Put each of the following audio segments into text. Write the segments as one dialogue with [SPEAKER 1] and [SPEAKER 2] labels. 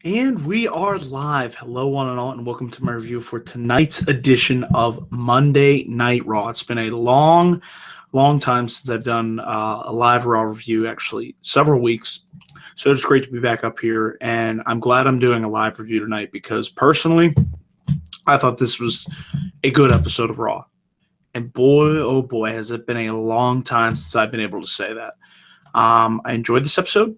[SPEAKER 1] And we are live. Hello, one and all, and welcome to my review for tonight's edition of Monday Night Raw. It's been a long time since I've done a live Raw review, actually, several weeks. So it's great to be back up here, and I'm glad I'm doing a live review tonight because personally, I thought this was a good episode of Raw. And boy, oh boy, has it been a long time since I've been able to say that. I enjoyed this episode.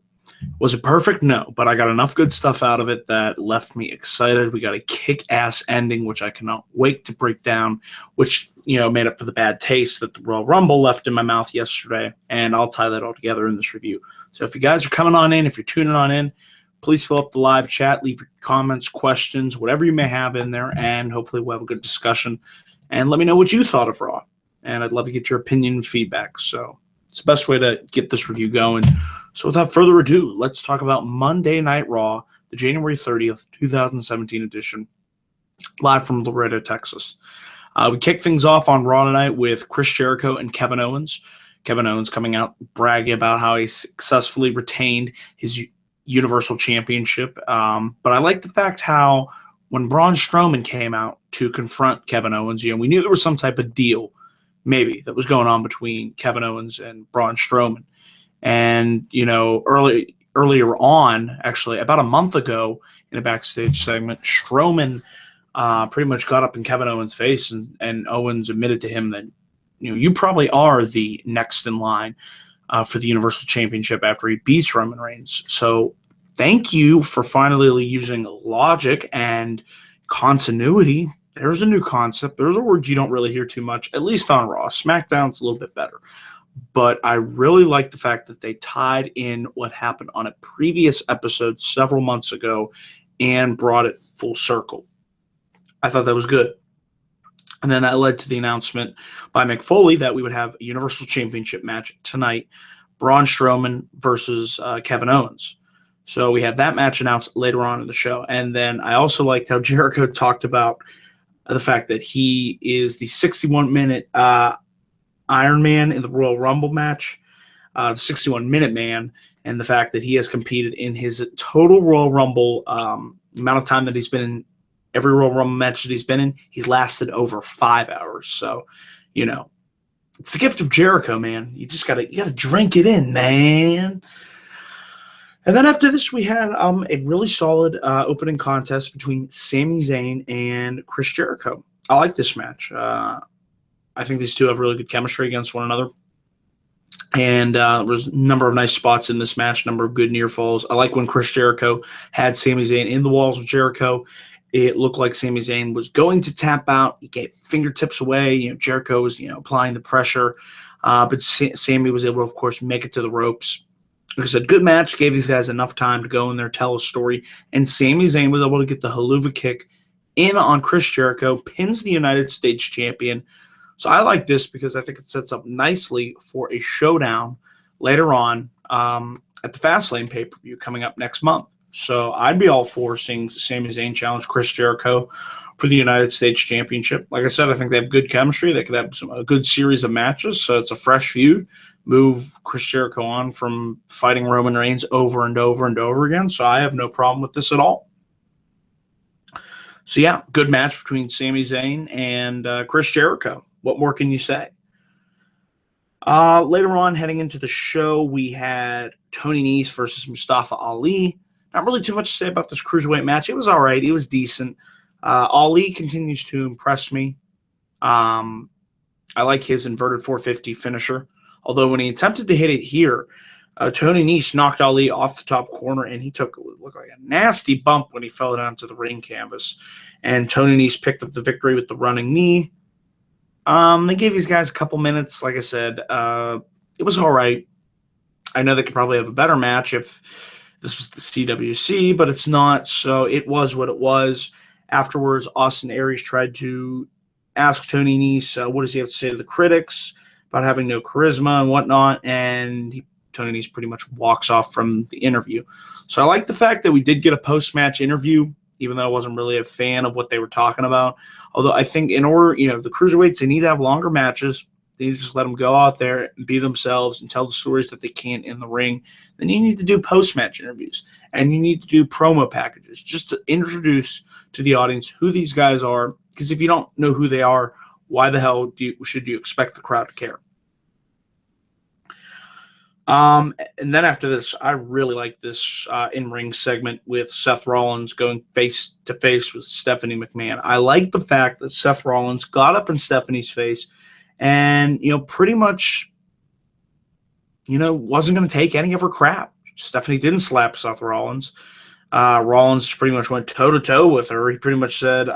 [SPEAKER 1] Was it perfect? No, but I got enough good stuff out of it that left me excited. We got a kick-ass ending, which I cannot wait to break down, which, made up for the bad taste that the Royal Rumble left in my mouth yesterday, and I'll tie that all together in this review. So if you guys are coming on in, if you're tuning on in, please fill up the live chat, leave your comments, questions, whatever you may have in there, and hopefully we'll have a good discussion. And let me know what you thought of Raw, and I'd love to get your opinion and feedback. So it's the best way to get this review going. So without further ado, let's talk about Monday Night Raw, the January 30th, 2017 edition, live from Laredo, Texas. We kick things off on Raw tonight with Chris Jericho and Kevin Owens. Kevin Owens coming out bragging about how he successfully retained his Universal Championship. But I like the fact how when Braun Strowman came out to confront Kevin Owens, we knew there was some type of deal, maybe, that was going on between Kevin Owens and Braun Strowman. And, earlier on, actually, about a month ago in a backstage segment, Strowman pretty much got up in Kevin Owens' face, and Owens admitted to him that, you probably are the next in line for the Universal Championship after he beats Roman Reigns. So thank you for finally using logic and continuity. There's a new concept. There's a word you don't really hear too much, at least on Raw. SmackDown's a little bit better. But I really like the fact that they tied in what happened on a previous episode several months ago and brought it full circle. I thought that was good. And then that led to the announcement by Mick Foley that we would have a Universal Championship match tonight, Braun Strowman versus Kevin Owens. So we had that match announced later on in the show. And then I also liked how Jericho talked about the fact that he is the 61-minute Iron Man in the Royal Rumble match, the 61-minute man, and the fact that he has competed in his total Royal Rumble amount of time that he's been in every Royal Rumble match that he's been in, he's lasted over 5 hours. So, it's the gift of Jericho, man. You gotta drink it in, man. And then after this, we had a really solid opening contest between Sami Zayn and Chris Jericho. I like this match. I think these two have really good chemistry against one another. And there was a number of nice spots in this match, a number of good near falls. I like when Chris Jericho had Sami Zayn in the walls with Jericho. It looked like Sami Zayn was going to tap out. He gave fingertips away. Jericho was, applying the pressure. But Sami was able to, of course, make it to the ropes. Like I said, good match. Gave these guys enough time to go in there, tell a story. And Sami Zayn was able to get the haluva kick in on Chris Jericho, pins the United States champion. So I like this because I think it sets up nicely for a showdown later on at the Fastlane pay-per-view coming up next month. So I'd be all for seeing Sami Zayn challenge Chris Jericho for the United States Championship. Like I said, I think they have good chemistry. They could have a good series of matches, so it's a fresh feud. Move Chris Jericho on from fighting Roman Reigns over and over and over again. So I have no problem with this at all. So yeah, good match between Sami Zayn and Chris Jericho. What more can you say? Later on, heading into the show, we had Tony Nese versus Mustafa Ali. Not really too much to say about this cruiserweight match. It was all right. It was decent. Ali continues to impress me. I like his inverted 450 finisher. Although when he attempted to hit it here, Tony Nese knocked Ali off the top corner, and he took what looked like a nasty bump when he fell down to the ring canvas. And Tony Nese picked up the victory with the running knee. They gave these guys a couple minutes. Like I said, it was all right. I know they could probably have a better match if this was the CWC, but it's not. So it was what it was. Afterwards, Austin Aries tried to ask Tony Nese, what does he have to say to the critics about having no charisma and whatnot, and Tony Nese pretty much walks off from the interview. So I like the fact that we did get a post-match interview, even though I wasn't really a fan of what they were talking about. Although I think in order, the cruiserweights, they need to have longer matches. They need to just let them go out there and be themselves and tell the stories that they can in the ring. Then you need to do post-match interviews, and you need to do promo packages just to introduce to the audience who these guys are. Because if you don't know who they are, why the hell should you expect the crowd to care? And then after this, I really like this in-ring segment with Seth Rollins going face to face with Stephanie McMahon. I like the fact that Seth Rollins got up in Stephanie's face and, pretty much, wasn't going to take any of her crap. Stephanie didn't slap Seth Rollins. Rollins pretty much went toe-to-toe with her. He pretty much said,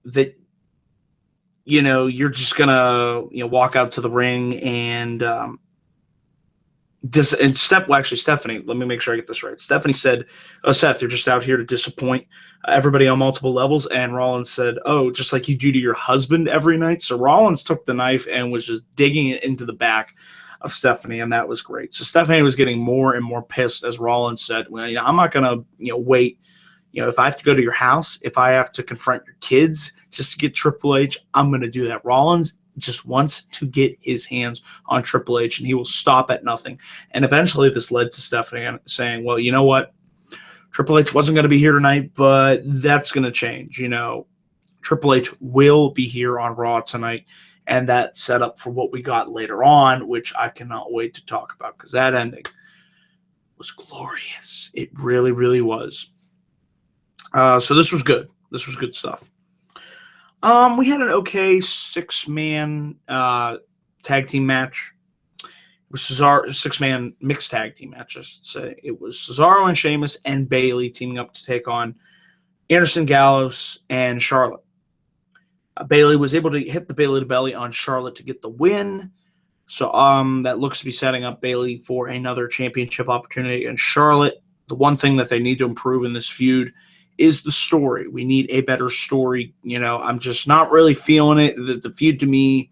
[SPEAKER 1] that you're just gonna walk out to the ring and Stephanie, let me make sure I get this right. Stephanie said, "Oh, Seth, you're just out here to disappoint everybody on multiple levels." And Rollins said, "Oh, just like you do to your husband every night." So Rollins took the knife and was just digging it into the back of Stephanie, and that was great. So Stephanie was getting more and more pissed as Rollins said, "Well, I'm not gonna wait. If I have to go to your house, if I have to confront your kids just to get Triple H, I'm going to do that." Rollins just wants to get his hands on Triple H, and he will stop at nothing. And eventually this led to Stephanie saying, "Well, you know what? Triple H wasn't going to be here tonight, but that's going to change. Triple H will be here on Raw tonight." And that set up for what we got later on, which I cannot wait to talk about because that ending was glorious. It really, really was. So this was good. This was good stuff. We had an okay 6-man tag team match. It was Cesaro, 6-man mixed tag team match, I should say. It was Cesaro and Sheamus and Bayley teaming up to take on Anderson Gallows and Charlotte. Bayley was able to hit the Bayley to belly on Charlotte to get the win. So that looks to be setting up Bayley for another championship opportunity. And Charlotte, the one thing that they need to improve in this feud is the story. We need a better story. I'm just not really feeling it. The feud to me,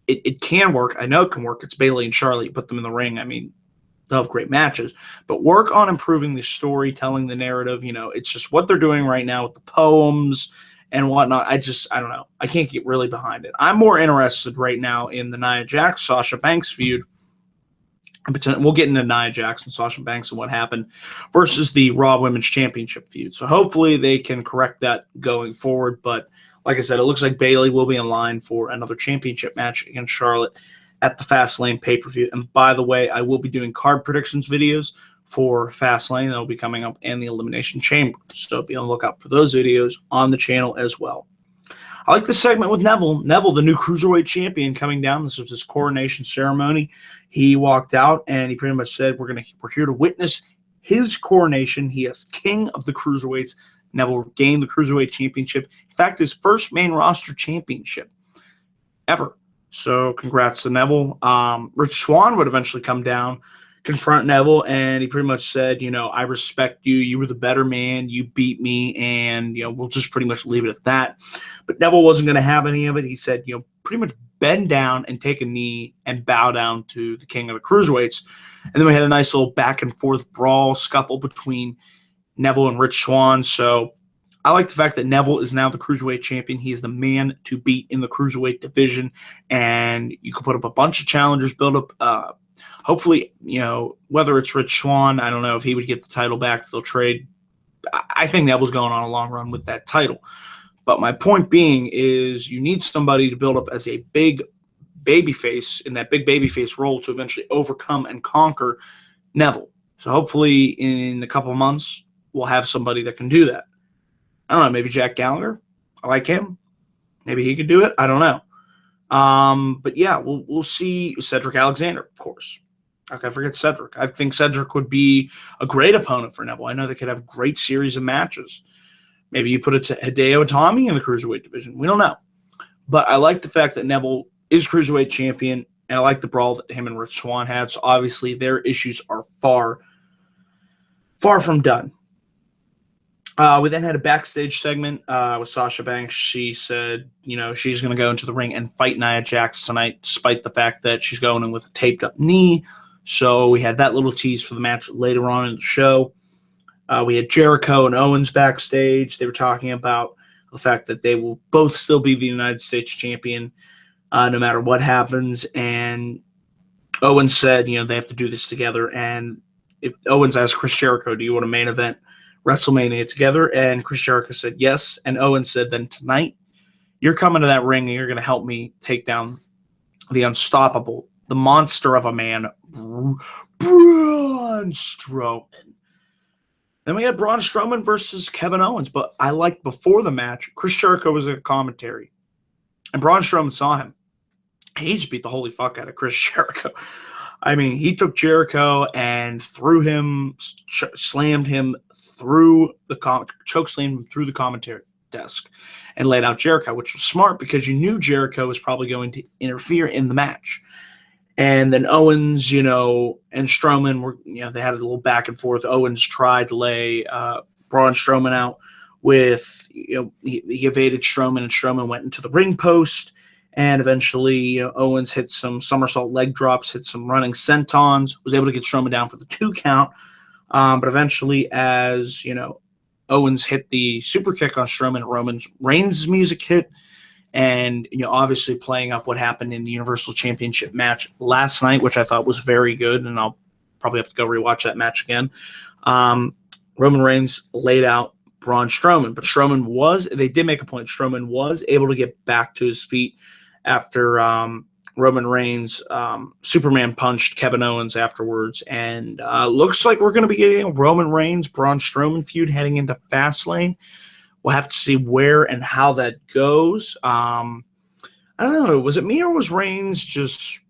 [SPEAKER 1] it can work. I know it can work. It's Bayley and Charlotte. You put them in the ring. I mean, they'll have great matches. But work on improving the story, telling the narrative. It's just what they're doing right now with the poems and whatnot. I don't know. I can't get really behind it. I'm more interested right now in the Nia Jax, Sasha Banks feud. We'll get into Nia Jax and Sasha Banks and what happened versus the Raw Women's Championship feud. So hopefully they can correct that going forward. But like I said, it looks like Bayley will be in line for another championship match against Charlotte at the Fastlane pay-per-view. And by the way, I will be doing card predictions videos for Fastlane that will be coming up and the Elimination Chamber. So be on the lookout for those videos on the channel as well. I like this segment with Neville. Neville, the new Cruiserweight champion, coming down. This was his coronation ceremony. He walked out and he pretty much said, we're here to witness his coronation. He is king of the Cruiserweights. Neville gained the Cruiserweight championship. In fact, his first main roster championship ever. So congrats to Neville. Rich Swann would eventually come down, confront Neville, and he pretty much said, I respect you. You were the better man. You beat me, and, we'll just pretty much leave it at that. But Neville wasn't going to have any of it. He said, pretty much bend down and take a knee and bow down to the king of the Cruiserweights. And then we had a nice little back-and-forth brawl, scuffle between Neville and Rich Swann. So I like the fact that Neville is now the Cruiserweight champion. He is the man to beat in the Cruiserweight division, and you can put up a bunch of challengers, build up hopefully, whether it's Rich Swann, I don't know if he would get the title back. They'll trade. I think Neville's going on a long run with that title. But my point being is you need somebody to build up as a big babyface in that big babyface role to eventually overcome and conquer Neville. So hopefully in a couple of months, we'll have somebody that can do that. I don't know, maybe Jack Gallagher. I like him. Maybe he could do it. I don't know. But yeah, we'll see. Cedric Alexander, of course. Okay, forget Cedric. I think Cedric would be a great opponent for Neville. I know they could have a great series of matches. Maybe you put it to Hideo Itami in the Cruiserweight division. We don't know. But I like the fact that Neville is Cruiserweight champion, and I like the brawl that him and Rich Swann had. So obviously their issues are far from done. We then had a backstage segment with Sasha Banks. She said, she's going to go into the ring and fight Nia Jax tonight, despite the fact that she's going in with a taped-up knee. So we had that little tease for the match later on in the show. We had Jericho and Owens backstage. They were talking about the fact that they will both still be the United States champion no matter what happens. And Owens said, they have to do this together. And if Owens asked Chris Jericho, do you want to main event WrestleMania together? And Chris Jericho said yes. And Owens said, then tonight, you're coming to that ring and you're going to help me take down the unstoppable, the monster of a man, Braun Strowman. Then we had Braun Strowman versus Kevin Owens. But I liked before the match, Chris Jericho was a commentary. And Braun Strowman saw him. He just beat the holy fuck out of Chris Jericho. I mean, he took Jericho and threw him, slammed him through the choke slammed him through the commentary desk and laid out Jericho, which was smart because you knew Jericho was probably going to interfere in the match. And then Owens, and Strowman were, they had a little back and forth. Owens tried to lay Braun Strowman out with, he evaded Strowman, and Strowman went into the ring post. And eventually, Owens hit some somersault leg drops, hit some running sentons, was able to get Strowman down for the 2 count. But eventually, as, Owens hit the super kick on Strowman, Roman Reigns' music hit. And, obviously playing up what happened in the Universal Championship match last night, which I thought was very good. And I'll probably have to go rewatch that match again. Roman Reigns laid out Braun Strowman. But they did make a point. Strowman was able to get back to his feet after Roman Reigns Superman punched Kevin Owens afterwards. And looks like we're going to be getting a Roman Reigns, Braun Strowman feud heading into Fastlane. We'll have to see where and how that goes. I don't know. Was it me or was Reigns just...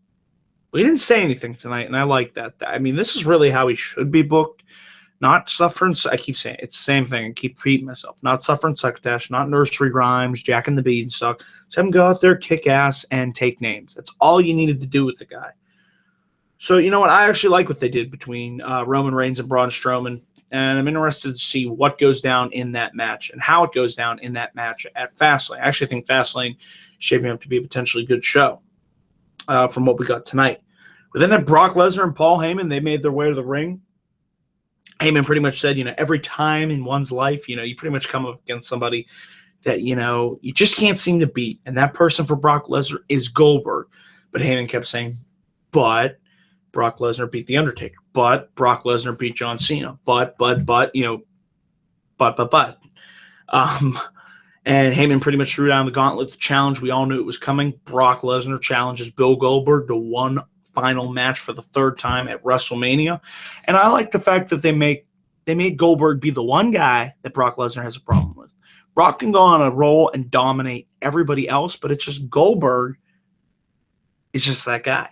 [SPEAKER 1] We didn't say anything tonight, and I like that. I mean, this is really how he should be booked. Not suffering... I keep saying it's the same thing. I keep repeating myself. Not suffering succotash, not nursery rhymes, Jack and the Beanstalk. Just have him go out there, kick ass, and take names. That's all you needed to do with the guy. So, you know what? I actually like what they did between Roman Reigns and Braun Strowman. And I'm interested to see what goes down in that match and how it goes down in that match at Fastlane. I actually think Fastlane is shaping up to be a potentially good show from what we got tonight. But then Brock Lesnar and Paul Heyman, they made their way to the ring. Heyman pretty much said, every time in one's life, you pretty much come up against somebody that, you just can't seem to beat. And that person for Brock Lesnar is Goldberg. But Heyman kept saying, but Brock Lesnar beat The Undertaker. But Brock Lesnar beat John Cena. But. And Heyman pretty much threw down the gauntlet, the challenge. We all knew it was coming. Brock Lesnar challenges Bill Goldberg to one final match for the 3rd time at WrestleMania. And I like the fact that they made Goldberg be the one guy that Brock Lesnar has a problem with. Brock can go on a roll and dominate everybody else, but it's just Goldberg is just that guy.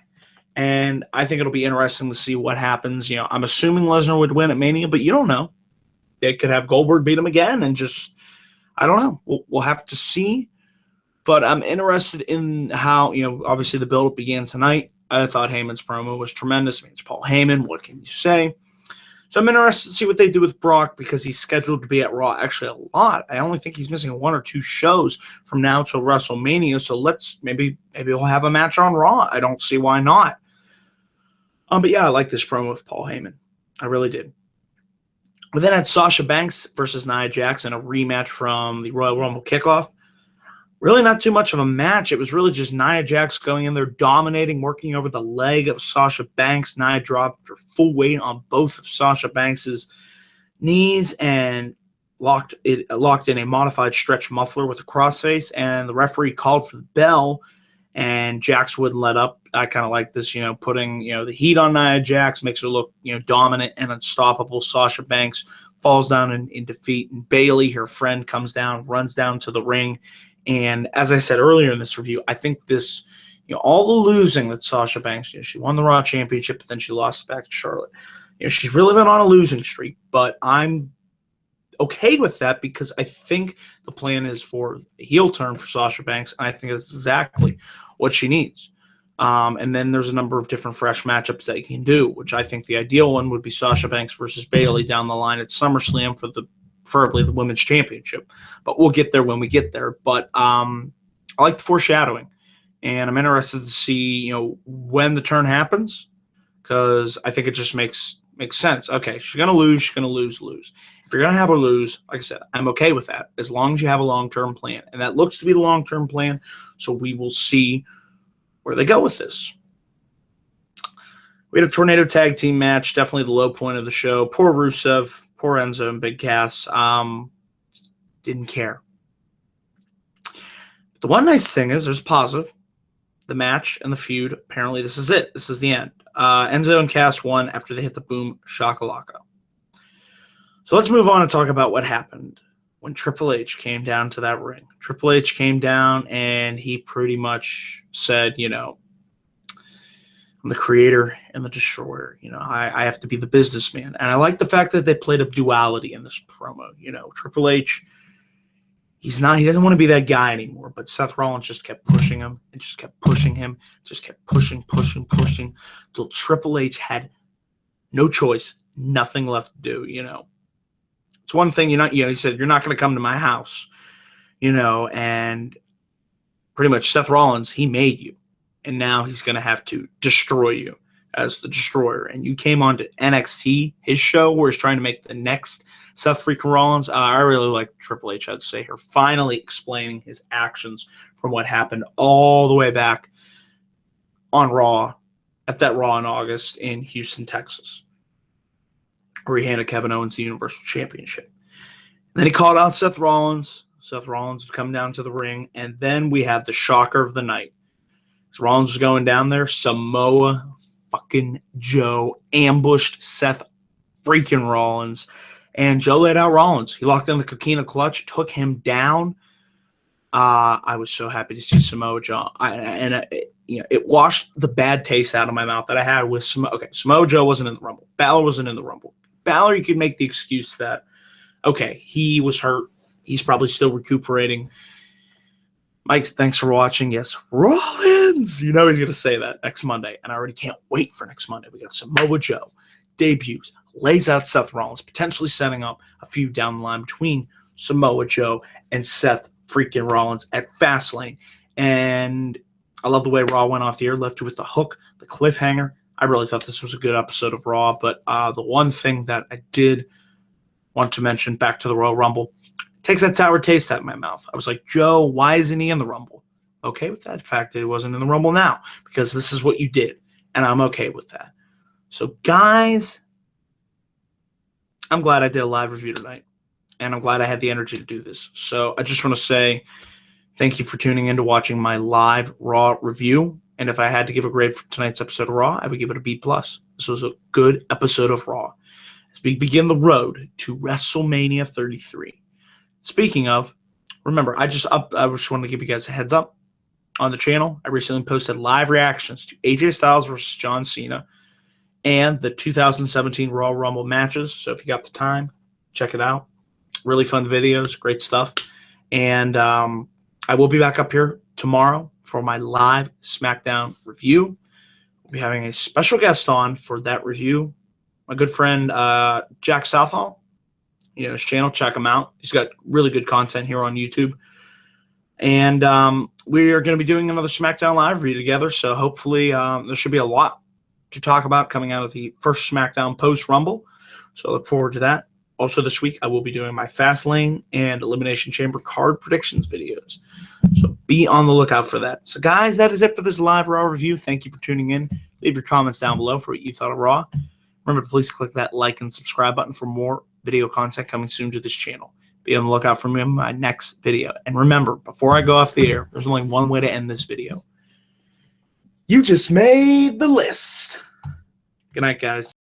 [SPEAKER 1] And I think it'll be interesting to see what happens. I'm assuming Lesnar would win at Mania, but you don't know. They could have Goldberg beat him again and just, I don't know. We'll have to see. But I'm interested in how, obviously the build-up began tonight. I thought Heyman's promo was tremendous. I mean, it's Paul Heyman. What can you say? So I'm interested to see what they do with Brock because he's scheduled to be at Raw actually a lot. I only think he's missing 1 or 2 shows from now till WrestleMania. So maybe we'll have a match on Raw. I don't see why not. But yeah, I like this promo with Paul Heyman. I really did. We then had Sasha Banks versus Nia Jax in a rematch from the Royal Rumble kickoff. Really not too much of a match. It was really just Nia Jax going in there, dominating, working over the leg of Sasha Banks. Nia dropped her full weight on both of Sasha Banks' knees and locked in a modified stretch muffler with a crossface. And the referee called for the bell, and Jax wouldn't let up. I kind of like this, putting, the heat on Nia Jax, makes her look, dominant and unstoppable. Sasha Banks falls down in defeat, and Bayley, her friend, comes down, runs down to the ring. And as I said earlier in this review, I think this, all the losing that Sasha Banks, she won the Raw Championship, but then she lost it back to Charlotte. She's really been on a losing streak, but I'm okay with that because I think the plan is for a heel turn for Sasha Banks, and I think that's exactly what she needs. And then there's a number of different fresh matchups that you can do, which I think the ideal one would be Sasha Banks versus Bayley down the line at SummerSlam for preferably the Women's Championship. But we'll get there when we get there. But I like the foreshadowing, and I'm interested to see, when the turn happens, because I think it just makes Makes sense. Okay, she's going to lose. She's going to lose. If you're going to have her lose, like I said, I'm okay with that as long as you have a long-term plan. And that looks to be the long-term plan, so we will see where they go with this. We had a tornado tag team match, definitely the low point of the show. Poor Rusev, poor Enzo, and Big Cass. Didn't care. But the one nice thing is there's a positive. The match and the feud, apparently this is it. This is the end. Enzo and Cass won after they hit the boom shakalaka. So let's move on and talk about what happened when Triple H came down to that ring. Triple H came down and he pretty much said, you know, I'm the creator and the destroyer. You know, I have to be the businessman. And I like the fact that they played up duality in this promo. You know, Triple H, he doesn't want to be that guy anymore. But Seth Rollins just kept pushing him and just kept pushing him, just kept pushing till Triple H had no choice, nothing left to do, you know. It's one thing, he said, you're not going to come to my house, you know, and pretty much Seth Rollins, he made you. And now he's going to have to destroy you as the destroyer. And you came on to NXT, his show, where he's trying to make the next Seth freaking Rollins. I really like Triple H, I'd say here, finally explaining his actions from what happened all the way back on Raw, at that Raw in August in Houston, Texas, where he handed Kevin Owens the Universal Championship. And then he called out Seth Rollins. Seth Rollins would come down to the ring. And then we had the shocker of the night. As Rollins was going down there, Samoa fucking Joe ambushed Seth freaking Rollins. And Joe laid out Rollins. He locked in the Coquina clutch, took him down. I was so happy to see Samoa Joe. It washed the bad taste out of my mouth that I had with Samoa. Okay, Samoa Joe wasn't in the Rumble. Balor wasn't in the Rumble. Balor, you could make the excuse that, okay, he was hurt. He's probably still recuperating. Mike, thanks for watching. Yes, Rollins. You know he's going to say that next Monday, and I already can't wait for next Monday. We got Samoa Joe debuts, lays out Seth Rollins, potentially setting up a feud down the line between Samoa Joe and Seth freaking Rollins at Fastlane. And I love the way Raw went off the air, left you with the hook, the cliffhanger. I really thought this was a good episode of Raw, but the one thing that I did want to mention, back to the Royal Rumble, takes that sour taste out of my mouth. I was like, Joe, why isn't he in the Rumble? Okay with that fact that he wasn't in the Rumble now, because this is what you did, and I'm okay with that. So, guys, I'm glad I did a live review tonight, and I'm glad I had the energy to do this. So I just want to say thank you for tuning in to watching my live Raw review. And if I had to give a grade for tonight's episode of Raw, I would give it a B+. This was a good episode of Raw as we begin the road to WrestleMania 33. Speaking of, remember, I just wanted to give you guys a heads up on the channel. I recently posted live reactions to AJ Styles versus John Cena and the 2017 Royal Rumble matches. So if you got the time, check it out. Really fun videos, great stuff. And I will be back up here tomorrow for my live SmackDown review. We'll be having a special guest on for that review. My good friend Jack Southall. You know, his channel, check him out. He's got really good content here on YouTube. And we are going to be doing another SmackDown Live review together, so hopefully there should be a lot to talk about coming out of the first SmackDown post-Rumble. So I look forward to that. Also this week, I will be doing my Fastlane and Elimination Chamber card predictions videos. So be on the lookout for that. So guys, that is it for this live Raw review. Thank you for tuning in. Leave your comments down below for what you thought of Raw. Remember to please click that like and subscribe button for more video content coming soon to this channel. Be on the lookout for me in my next video. And remember, before I go off the air, there's only one way to end this video. You just made the list. Good night, guys.